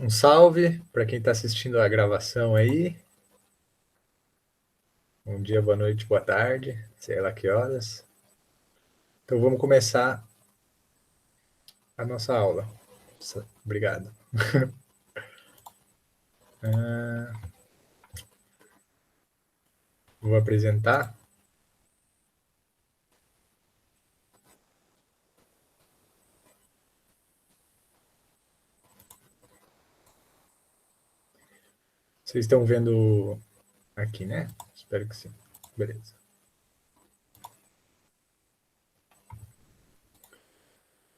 Um salve para quem está assistindo a gravação aí. Bom dia, boa noite, boa tarde, sei lá que horas. Então vamos começar a nossa aula. Obrigado. Vou apresentar. Vocês estão vendo aqui, né? Espero que sim. Beleza.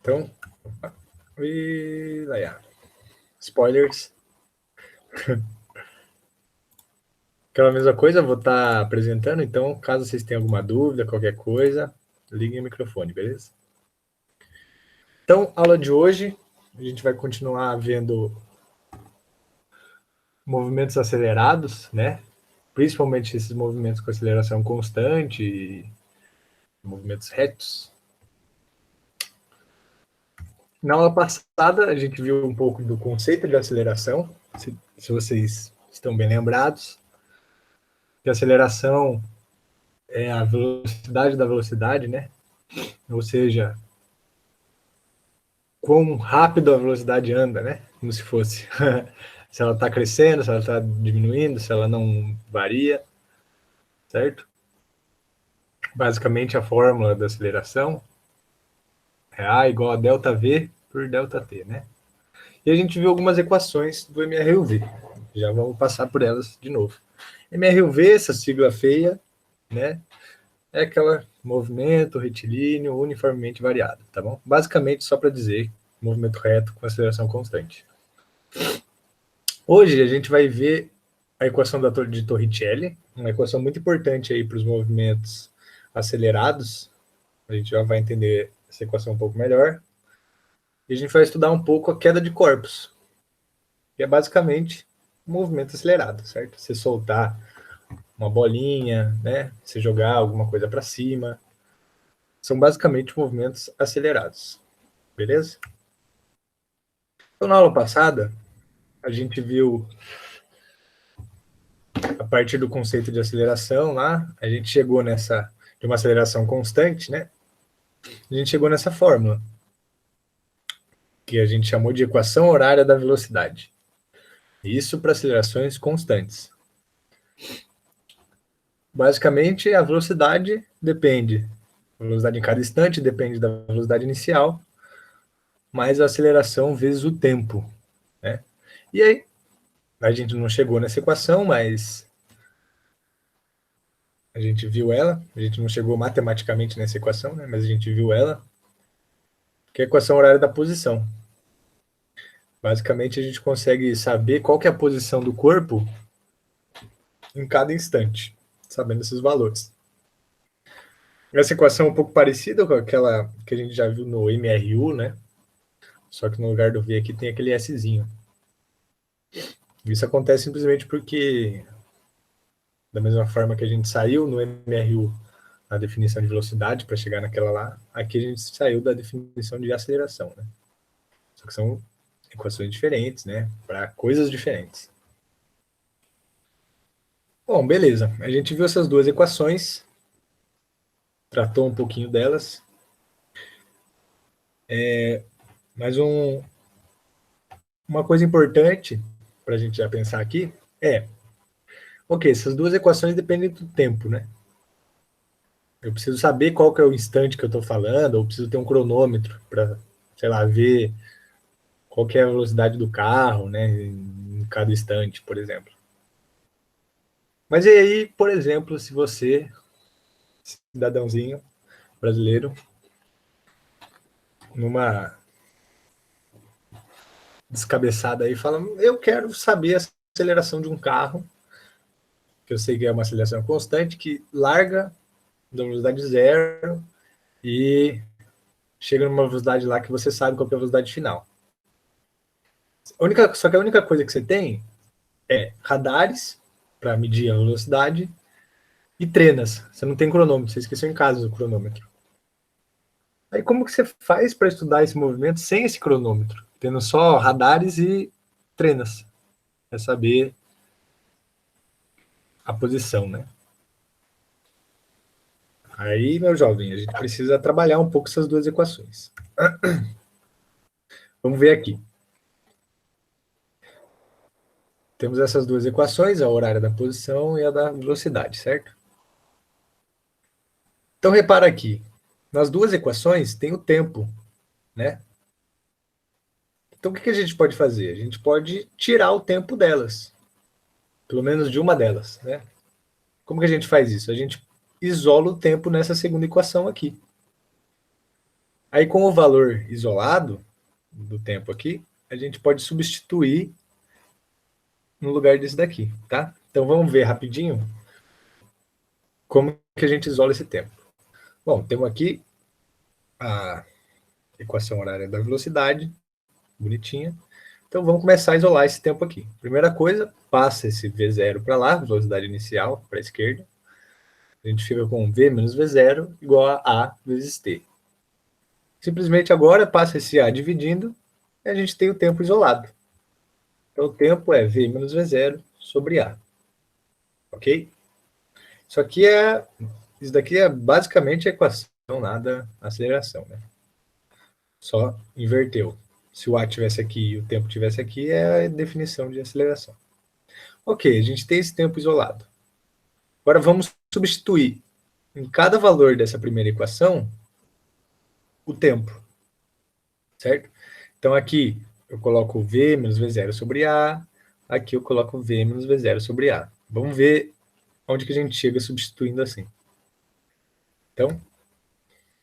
Então, e lá. Spoilers. Aquela mesma coisa, vou estar apresentando, então caso vocês tenham alguma dúvida, qualquer coisa, liguem o microfone, beleza? Então, aula de hoje, a gente vai continuar vendo movimentos acelerados, né? Principalmente esses movimentos com aceleração constante e movimentos retos. Na aula passada, a gente viu um pouco do conceito de aceleração, se vocês estão bem lembrados, que aceleração é a velocidade da velocidade, né? Ou seja, quão rápido a velocidade anda, né? Como se fosse. Se ela está crescendo, se ela está diminuindo, se ela não varia, certo? Basicamente, a fórmula da aceleração é A igual a ΔV por ΔT, né? E a gente viu algumas equações do MRUV. Já vamos passar por elas de novo. MRUV, essa sigla feia, né? É aquele movimento retilíneo uniformemente variado, tá bom? Basicamente, só para dizer, movimento reto com aceleração constante. Hoje a gente vai ver a equação de Torricelli, uma equação muito importante aí para os movimentos acelerados. A gente já vai entender essa equação um pouco melhor. E a gente vai estudar um pouco a queda de corpos, que é basicamente um movimento acelerado, certo? Você soltar uma bolinha, né? Você jogar alguma coisa para cima. São basicamente movimentos acelerados, beleza? Então, na aula passada, a gente viu a partir do conceito de aceleração lá, a gente chegou nessa de uma aceleração constante, né? A gente chegou nessa fórmula que a gente chamou de equação horária da velocidade. Isso para acelerações constantes. Basicamente, a velocidade depende. A velocidade em cada instante depende da velocidade inicial, mais a aceleração vezes o tempo, né? E aí, a gente não chegou nessa equação, mas a gente viu ela. A gente não chegou matematicamente nessa equação, né? Mas a gente viu ela, que é a equação horária da posição. Basicamente, a gente consegue saber qual que é a posição do corpo em cada instante, sabendo esses valores. Essa equação é um pouco parecida com aquela que a gente já viu no MRU, né? Só que no lugar do V aqui tem aquele Szinho. Isso acontece simplesmente porque, da mesma forma que a gente saiu no MRU na definição de velocidade para chegar naquela lá, aqui a gente saiu da definição de aceleração, né? Só que são equações diferentes, né? Para coisas diferentes. Bom, beleza. A gente viu essas duas equações, tratou um pouquinho delas. Mas uma coisa importante para a gente já pensar aqui é, ok, essas duas equações dependem do tempo, né? Eu preciso saber qual que é o instante que eu estou falando, ou preciso ter um cronômetro para, sei lá, ver qual que é a velocidade do carro, né, em cada instante, por exemplo. Mas e aí, por exemplo, se você, cidadãozinho brasileiro, numa descabeçada aí, fala, eu quero saber a aceleração de um carro, que eu sei que é uma aceleração constante, que larga da velocidade zero e chega numa velocidade lá que você sabe qual é a velocidade final. Só que a única coisa que você tem é radares para medir a velocidade e trenas. Você não tem cronômetro, você esqueceu em casa o cronômetro. Aí como que você faz para estudar esse movimento sem esse cronômetro? Tendo só radares e trenas. É saber a posição, né? Aí, meu jovem, a gente precisa trabalhar um pouco essas duas equações. Vamos ver aqui. Temos essas duas equações, a horária da posição e a da velocidade, certo? Então, repara aqui. Nas duas equações tem o tempo, né? Então, o que a gente pode fazer? A gente pode tirar o tempo delas, pelo menos de uma delas, né? Como que a gente faz isso? A gente isola o tempo nessa segunda equação aqui. Aí, com o valor isolado do tempo aqui, a gente pode substituir no lugar desse daqui, tá? Então, vamos ver rapidinho como que a gente isola esse tempo. Bom, temos aqui a equação horária da velocidade, bonitinha. Então, vamos começar a isolar esse tempo aqui. Primeira coisa, passa esse V0 para lá, velocidade inicial para a esquerda. A gente fica com V menos V0 igual a A vezes T. Simplesmente agora passa esse A dividindo e a gente tem o tempo isolado. Então, o tempo é V menos V0 sobre A. Ok? Isso daqui é basicamente a equação lá da aceleração, né? Só inverteu. Se o A tivesse aqui e o tempo tivesse aqui, é a definição de aceleração. Ok, a gente tem esse tempo isolado. Agora vamos substituir em cada valor dessa primeira equação o tempo, certo? Então aqui eu coloco V menos V0 sobre A, aqui eu coloco V menos V0 sobre A. Vamos ver onde que a gente chega substituindo assim. Então,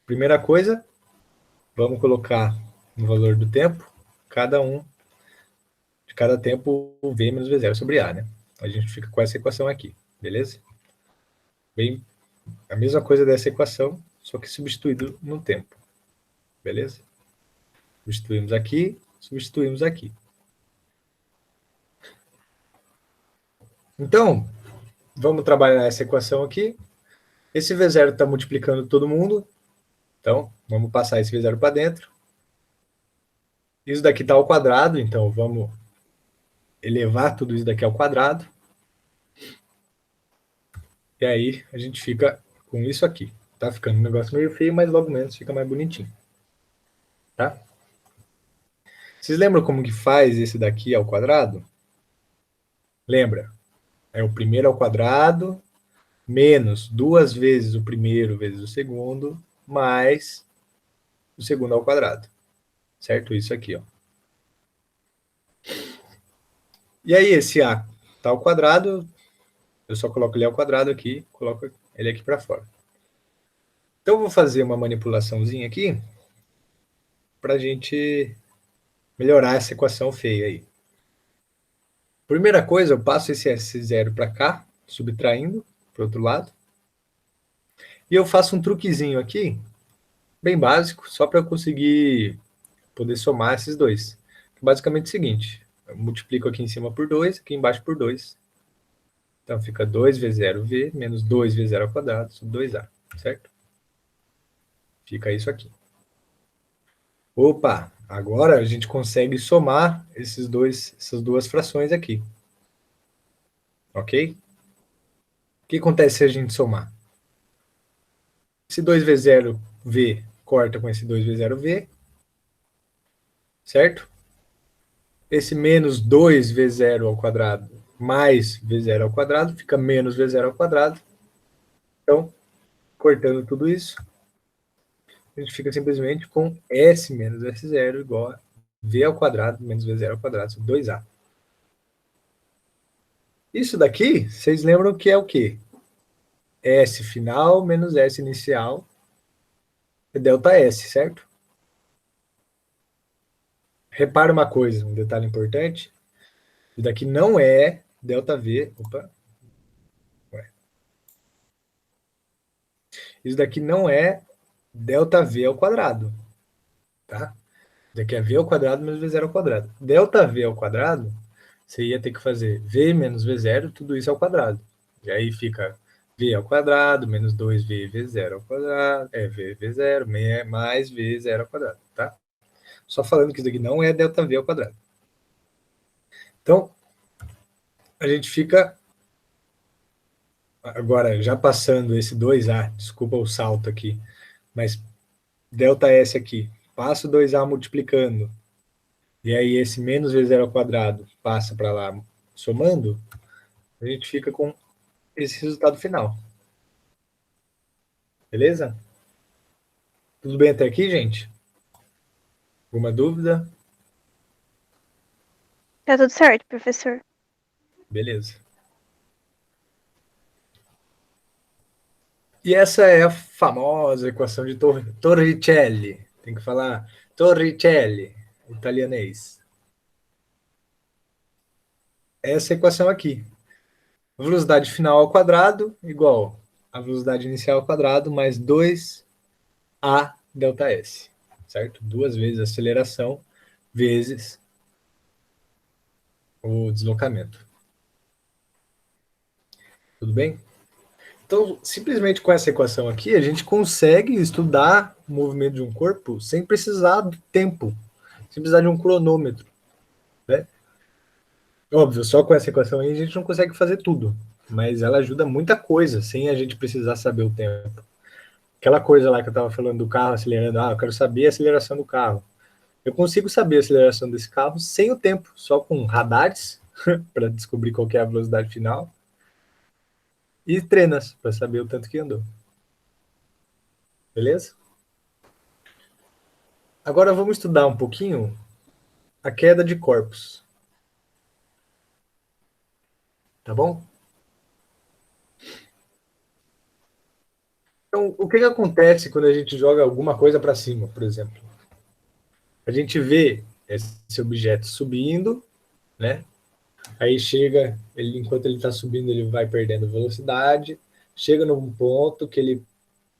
primeira coisa, vamos colocar no valor do tempo, cada um, de cada tempo, V menos V0 sobre A, né? A gente fica com essa equação aqui, beleza? Bem, a mesma coisa dessa equação, só que substituído no tempo, beleza? Substituímos aqui. Então, vamos trabalhar essa equação aqui. Esse V0 está multiplicando todo mundo, então vamos passar esse V0 para dentro. Isso daqui está ao quadrado, então vamos elevar tudo isso daqui ao quadrado. E aí a gente fica com isso aqui. Tá ficando um negócio meio feio, mas logo menos fica mais bonitinho. Tá? Vocês lembram como que faz esse daqui ao quadrado? Lembra? É o primeiro ao quadrado, menos duas vezes o primeiro vezes o segundo, mais o segundo ao quadrado. Certo? Isso aqui, ó. E aí, esse A tá ao quadrado, eu só coloco ele ao quadrado aqui, coloco ele aqui para fora. Então, eu vou fazer uma manipulaçãozinha aqui para a gente melhorar essa equação feia aí. Primeira coisa, eu passo esse S0 para cá, subtraindo para o outro lado. E eu faço um truquezinho aqui, bem básico, só para eu conseguir poder somar esses dois. Basicamente é o seguinte, eu multiplico aqui em cima por 2, aqui embaixo por 2. Então fica 2V0V menos 2V0 ao quadrado sobre 2A, certo? Fica isso aqui. Opa, agora a gente consegue somar essas duas frações aqui. Ok? O que acontece se a gente somar? Esse 2V0V corta com esse 2V0V, certo? Esse menos 2V0 ao quadrado mais V0 ao quadrado fica menos V0 ao quadrado. Então, cortando tudo isso, a gente fica simplesmente com S menos S0 igual a V ao quadrado menos V0 ao quadrado sobre 2A. Isso daqui, vocês lembram que é o quê? S final menos S inicial é delta S, certo? Repara uma coisa, um detalhe importante. Isso daqui não é delta V. Opa. Ué. Isso daqui não é delta V ao quadrado. Tá? Isso daqui é V ao quadrado menos V0 ao quadrado. Delta V ao quadrado, você ia ter que fazer V menos V0, tudo isso ao quadrado. E aí fica V ao quadrado menos 2V V0 ao quadrado, V V0 mais V0 ao quadrado, tá? Só falando que isso daqui não é delta V ao quadrado. Então, a gente fica, agora já passando esse 2A, desculpa o salto aqui, mas ΔS aqui, passo 2A multiplicando, e aí esse menos V0 ao quadrado passa para lá somando, a gente fica com esse resultado final. Beleza? Tudo bem até aqui, gente? Alguma dúvida? Tá tudo certo, professor. Beleza. E essa é a famosa equação de Torricelli. Tem que falar Torricelli, italianês. Essa equação aqui. A velocidade final ao quadrado igual a velocidade inicial ao quadrado mais 2A delta S. Certo? Duas vezes a aceleração vezes o deslocamento. Tudo bem? Então, simplesmente com essa equação aqui, a gente consegue estudar o movimento de um corpo sem precisar do tempo, sem precisar de um cronômetro. Né? Óbvio, só com essa equação aí a gente não consegue fazer tudo, mas ela ajuda muita coisa sem a gente precisar saber o tempo. Aquela coisa lá que eu estava falando do carro acelerando, eu quero saber a aceleração do carro. Eu consigo saber a aceleração desse carro sem o tempo, só com radares para descobrir qual é a velocidade final e trenas para saber o tanto que andou. Beleza? Agora vamos estudar um pouquinho a queda de corpos. Tá bom? Então, o que acontece quando a gente joga alguma coisa para cima, por exemplo? A gente vê esse objeto subindo, né? Aí chega, enquanto ele está subindo, ele vai perdendo velocidade, chega num ponto que ele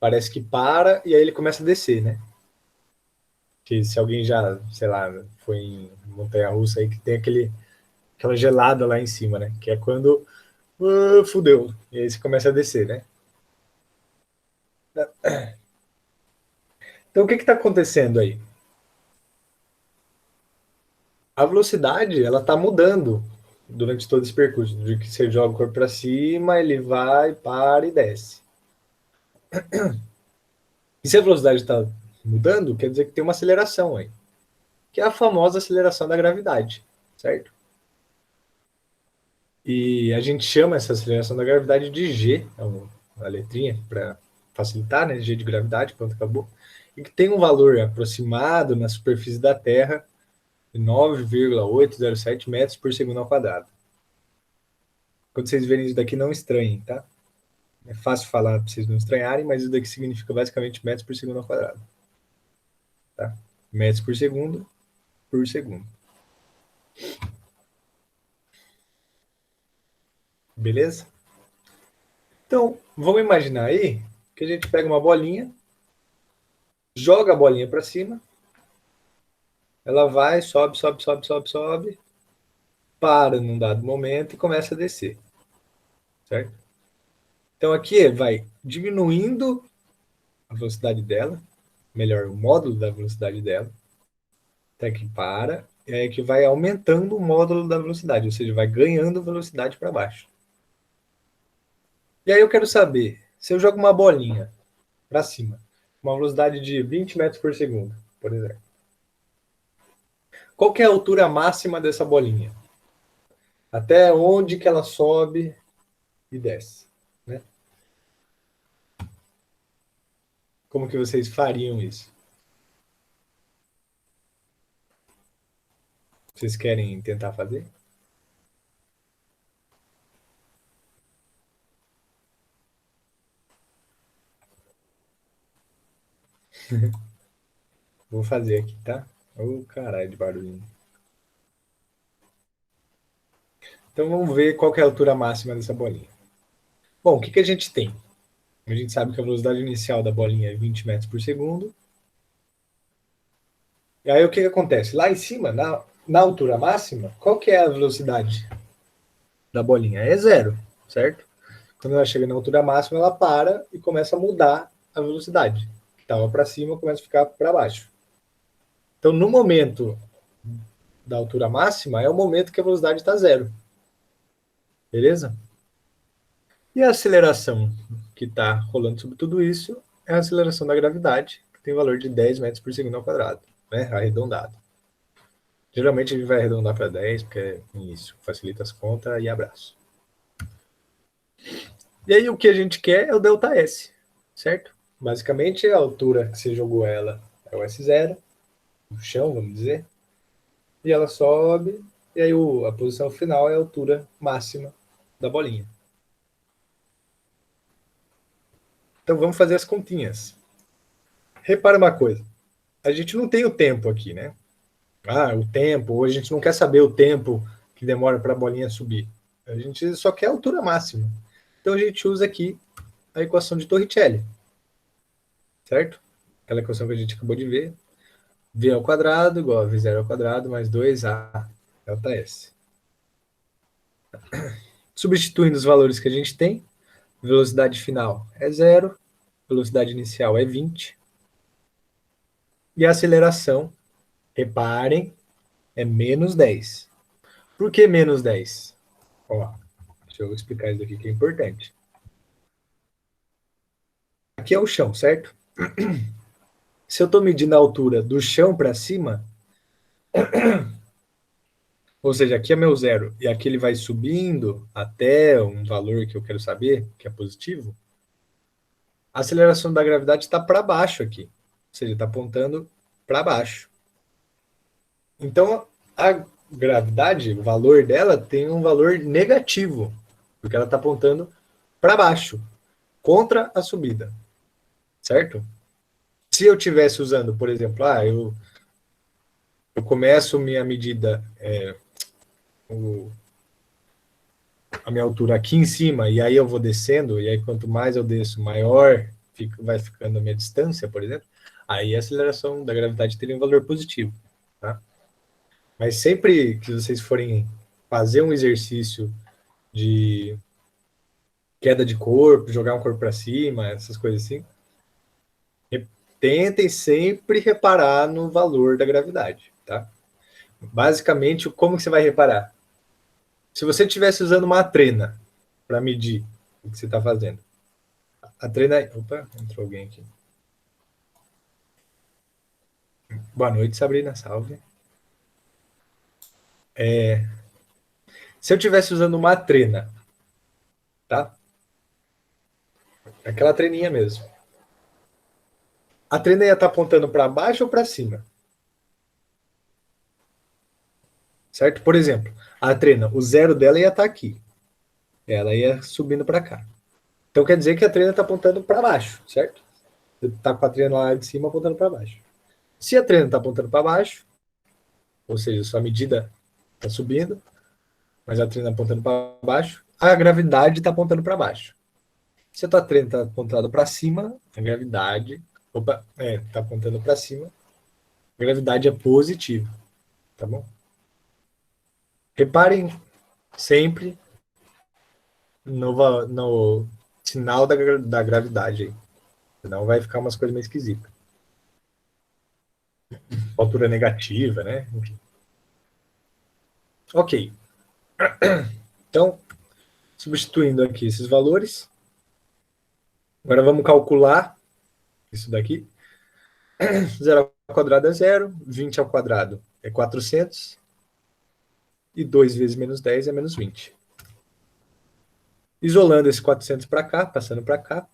parece que para e aí ele começa a descer, né? Que se alguém já, sei lá, foi em montanha-russa aí que tem aquela gelada lá em cima, né? Que é quando fudeu, e aí você começa a descer, né? Então o que está acontecendo aí? A velocidade ela está mudando durante todo esse percurso, de que você joga o corpo para cima, ele vai, para e desce. E se a velocidade está mudando, quer dizer que tem uma aceleração aí, que é a famosa aceleração da gravidade, certo? E a gente chama essa aceleração da gravidade de G, é uma letrinha para facilitar, né? G de gravidade, pronto, acabou. E que tem um valor aproximado na superfície da Terra de 9,807 metros por segundo ao quadrado. Quando vocês verem isso daqui, não estranhem, tá? É fácil falar para vocês não estranharem, mas isso daqui significa basicamente metros por segundo ao quadrado. Tá? Metros por segundo. Beleza? Então, vamos imaginar aí que a gente pega uma bolinha, joga a bolinha para cima, ela vai, sobe, sobe, sobe, sobe, sobe, para num dado momento e começa a descer. Certo? Então aqui vai diminuindo a velocidade dela, melhor, o módulo da velocidade dela, até que para, e aí que vai aumentando o módulo da velocidade, ou seja, vai ganhando velocidade para baixo. E aí eu quero saber, se eu jogo uma bolinha para cima, uma velocidade de 20 metros por segundo, por exemplo, qual que é a altura máxima dessa bolinha? Até onde que ela sobe e desce, né? Como que vocês fariam isso? Vocês querem tentar fazer? Vou fazer aqui, tá? Ô, caralho de barulhinho. Então vamos ver qual que é a altura máxima dessa bolinha. Bom, o que a gente tem? A gente sabe que a velocidade inicial da bolinha é 20 metros por segundo. E aí o que acontece? Lá em cima, na altura máxima, qual que é a velocidade da bolinha? É zero, certo? Quando ela chega na altura máxima, ela para e começa a mudar a velocidade. Que estava para cima, começa a ficar para baixo. Então, no momento da altura máxima é o momento que a velocidade está zero. Beleza? E a aceleração que está rolando sobre tudo isso é a aceleração da gravidade, que tem valor de 10 metros por segundo ao quadrado, né? Arredondado. Geralmente a gente vai arredondar para 10, porque é isso, facilita as contas e abraço. E aí o que a gente quer é o ΔS, certo? Basicamente a altura que você jogou ela é o S0, o chão, vamos dizer, e ela sobe, e aí a posição final é a altura máxima da bolinha. Então vamos fazer as continhas. Repara uma coisa, a gente não tem o tempo aqui, né? O tempo, hoje a gente não quer saber o tempo que demora para a bolinha subir. A gente só quer a altura máxima. Então a gente usa aqui a equação de Torricelli, certo? Aquela equação que a gente acabou de ver. V ao quadrado igual a V0 ao quadrado mais 2A delta S. Substituindo os valores que a gente tem, velocidade final é 0, velocidade inicial é 20, e a aceleração, reparem, é menos 10. Por que menos 10? Ó, deixa eu explicar isso aqui que é importante. Aqui é o chão, certo? Se eu estou medindo a altura do chão para cima, ou seja, aqui é meu zero, e aqui ele vai subindo até um valor que eu quero saber, que é positivo, a aceleração da gravidade está para baixo aqui. Ou seja, está apontando para baixo. Então, a gravidade, o valor dela tem um valor negativo, porque ela está apontando para baixo, contra a subida, certo? Se eu tivesse usando, por exemplo, eu começo minha medida, a minha altura aqui em cima, e aí eu vou descendo, e aí quanto mais eu desço, maior vai ficando a minha distância, por exemplo, aí a aceleração da gravidade teria um valor positivo, tá? Mas sempre que vocês forem fazer um exercício de queda de corpo, jogar um corpo para cima, essas coisas assim, tentem sempre reparar no valor da gravidade, tá? Basicamente, como que você vai reparar? Se você estivesse usando uma trena para medir o que você está fazendo, a trena... Opa, entrou alguém aqui. Boa noite, Sabrina, salve. Se eu estivesse usando uma trena, tá? Aquela treninha mesmo. A trena ia estar apontando para baixo ou para cima? Certo? Por exemplo, a trena, o zero dela ia estar aqui. Ela ia subindo para cá. Então quer dizer que a trena está apontando para baixo, certo? Você está com a trena lá de cima apontando para baixo. Se a trena está apontando para baixo, ou seja, sua medida está subindo, mas a trena apontando para baixo, a gravidade está apontando para baixo. Se a tua trena está apontando para cima, a gravidade está apontando para cima, a gravidade é positiva, tá bom? Reparem sempre no sinal da gravidade aí, senão vai ficar umas coisas meio esquisitas. Altura negativa, né? Enfim. Ok. Então, substituindo aqui esses valores, agora vamos calcular isso daqui. 0 ao quadrado é 0, 20 ao quadrado é 400, e 2 vezes menos 10 é menos 20. Isolando esse 400 para cá, passando para cá,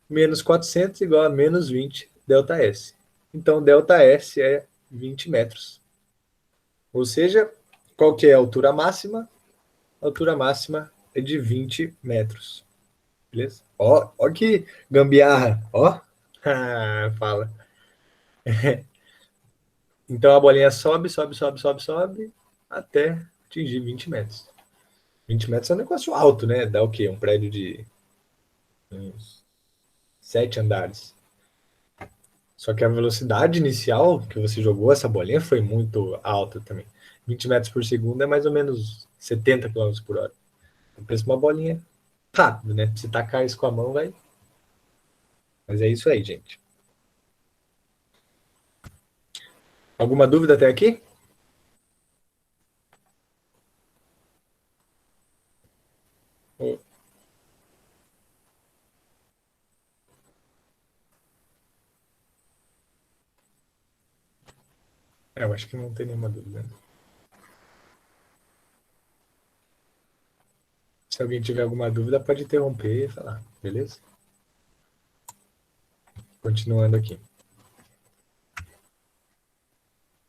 menos 400 igual a menos 20 ΔS. Então, ΔS é 20 metros. Ou seja, qual que é a altura máxima? A altura máxima é de 20 metros. Beleza? Ó que gambiarra. Ó. Fala. Então a bolinha sobe, sobe, sobe, sobe, sobe, até atingir 20 metros. 20 metros é um negócio alto, né? Dá o quê? Um prédio de uns 7 andares. Só que a velocidade inicial que você jogou essa bolinha foi muito alta também. 20 metros por segundo é mais ou menos 70 km por hora. Então, pensa uma bolinha rápido, né? Se tacar isso com a mão, vai. Mas é isso aí, gente. Alguma dúvida até aqui? Eu acho que não tem nenhuma dúvida. Se alguém tiver alguma dúvida, pode interromper e falar, beleza? Continuando aqui.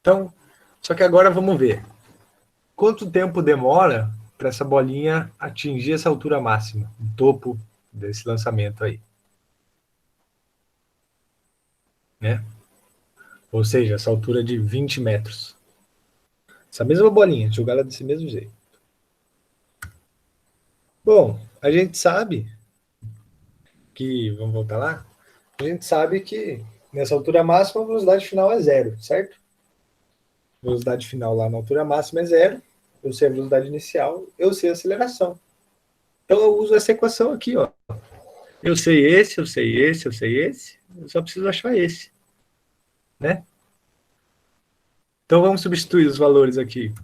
Então, só que agora vamos ver. Quanto tempo demora para essa bolinha atingir essa altura máxima, o topo desse lançamento aí, né? Ou seja, essa altura de 20 metros. Essa mesma bolinha, jogar ela desse mesmo jeito. Bom, a gente sabe que, vamos voltar lá, a gente sabe que nessa altura máxima a velocidade final é zero, certo? A velocidade final lá na altura máxima é zero, eu sei a velocidade inicial, eu sei a aceleração. Então eu uso essa equação aqui, ó. Eu sei esse, eu sei esse, eu sei esse, eu só preciso achar esse, né? Então vamos substituir os valores aqui.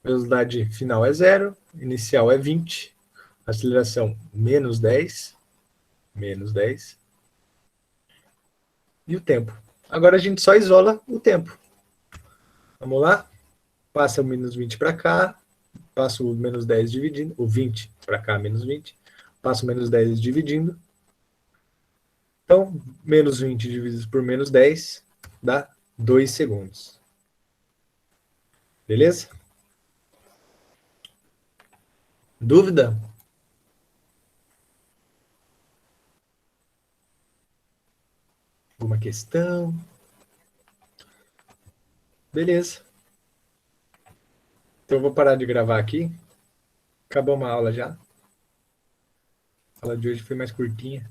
Velocidade final é zero, inicial é 20, aceleração menos 10, e o tempo. Agora a gente só isola o tempo. Vamos lá? Passa o menos 20 para cá, passa o menos 10 dividindo, o 20 para cá, menos 20, passa o menos 10 dividindo. Então, menos 20 dividido por menos 10 dá 2 segundos. Beleza? Dúvida? Alguma questão? Beleza. Então eu vou parar de gravar aqui. Acabou uma aula já. A aula de hoje foi mais curtinha.